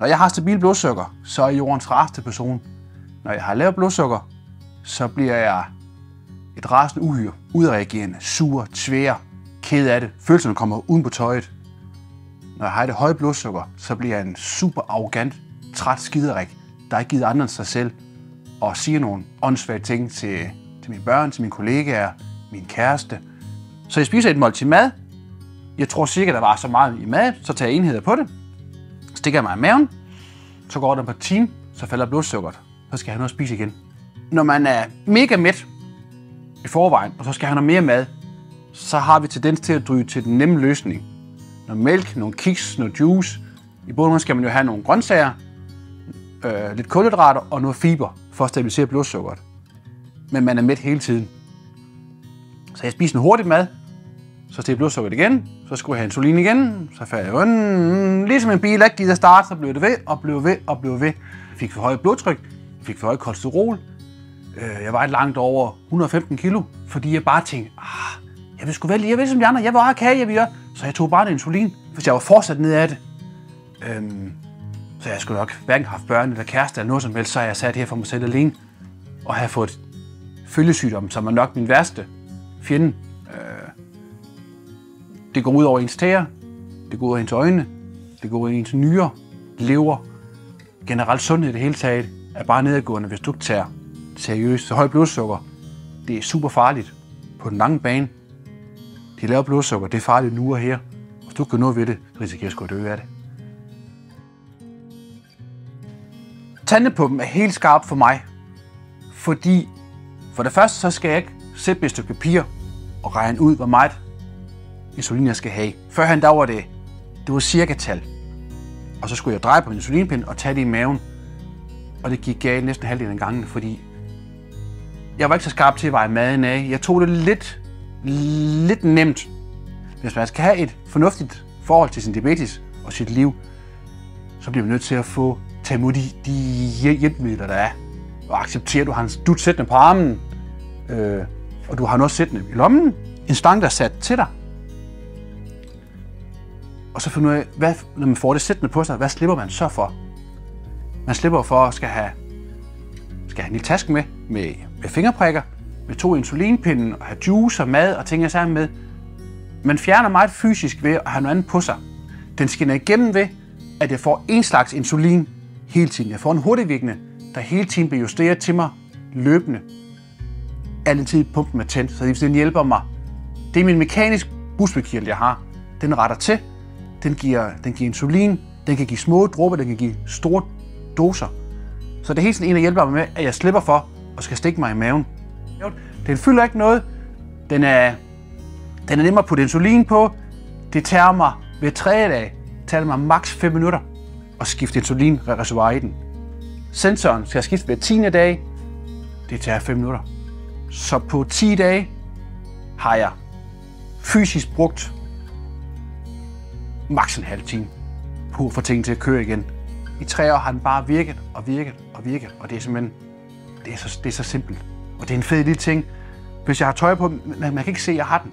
Når jeg har stabil blodsukker, så er jeg jordens rareste person. Når jeg har lavt blodsukker, så bliver jeg et rasende uhyre, udreagerende, sur, tvær, ked af det. Følelserne kommer uden på tøjet. Når jeg har det høje blodsukker, så bliver jeg en super arrogant, træt skiderik, der ikke gider andre end sig selv, og siger nogle åndssvage ting til mine børn, til mine kollegaer, min kæreste. Så jeg spiser et måltid mad. Jeg tror cirka, der var så meget i mad, så tager jeg enheder på det. Stikker jeg mig i maven, så går der et par timer, så falder blodsukkeret. Så skal jeg have noget at spise igen. Når man er mega mæt i forvejen, og så skal jeg have noget mere mad, så har vi tendens til at dryge til den nemme løsning. Noget mælk, nogle kiks, noget juice. I bunden skal man jo have nogle grøntsager, lidt kulhydrater og noget fiber for at stabilisere blodsukkeret. Men man er mæt hele tiden. Så jeg spiser en hurtig mad, så stiger blodsukkeret igen, så skulle jeg have insulin igen, så falder jeg ligesom en bil ikke gider starte, så blev det ved og blev ved og blev ved. Jeg fik for højt blodtryk, jeg fik for højt kolesterol, jeg var langt over 115 kilo, fordi jeg bare tænkte, jeg vil sgu vælge, jeg vil som de andre, jeg vil have kage, jeg vil gøre. Så jeg tog bare det insulin, hvis jeg var fortsat ned af det. Så jeg skulle nok hverken have børn eller kæreste eller noget som helst, så jeg sat her for mig selv alene og have fået følgesygdom, som er nok min værste fjende. Det går ud over ens tæer, det går ud over ens øjne, det går ud over ens nyrer, lever. Generelt sundhed i det hele taget er bare nedadgående, hvis du ikke tager seriøst. Så højt blodsukker, det er super farligt på den lange bane. Det lave blodsukker, det er farligt nu og her. Hvis du ikke gør noget ved det, risikerer du at dø af det. Tandepumpen er helt skarp for mig, fordi for det første så skal jeg ikke sætte med et stykke papir og regne ud, hvor meget insulin jeg skal have. Førhen der var det var cirka-tal. Og så skulle jeg dreje på en insulinpind og tage det i maven. Og det gik galt næsten halvdelen af gangene, fordi jeg var ikke så skarp til at veje maden af. Jeg tog det lidt nemt. Hvis man skal have et fornuftigt forhold til sin diabetes og sit liv, så bliver man nødt til at tage imod de hjælpemidler, der er. Og acceptere, at du har en dut sættende på armen, og du har noget sættende i lommen. En stang, der er sat til dig. Og så finde ud af, når man får det sættende på sig, hvad slipper man så for? Man slipper for at skal have en lille taske med fingerprikker, med 2 insulinpinde og have juice og mad og ting jeg sammen med. Man fjerner meget fysisk ved at have noget andet på sig. Den skinner igennem ved, at jeg får en slags insulin hele tiden. Jeg får en hurtigvirkende, der hele tiden bliver justeret til mig løbende. Altid pumpen er tændt, så den hjælper mig. Det er min mekanisk busbekirtel, jeg har. Den retter til. Den giver insulin. Den kan give små dråber, den kan give store doser. Så det er helt sådan en, der hjælper mig med, at jeg slipper for og skal stikke mig i maven. Den fylder ikke noget. Den er nemmere at putte insulin på. Det tager mig ved 3 dage. Det tager mig maks 5 minutter at skifte insulinreservoir i den. Sensoren skal skifte ved 10. dag. Det tager 5 minutter. Så på 10 dage har jeg fysisk brugt maks en halv time på at få tingene til at køre igen. I 3 år har den bare virket og virket og virket, og det er simpelthen, det er så simpelt. Og det er en fed lille ting. Hvis jeg har tøj på, man kan ikke se, at jeg har den.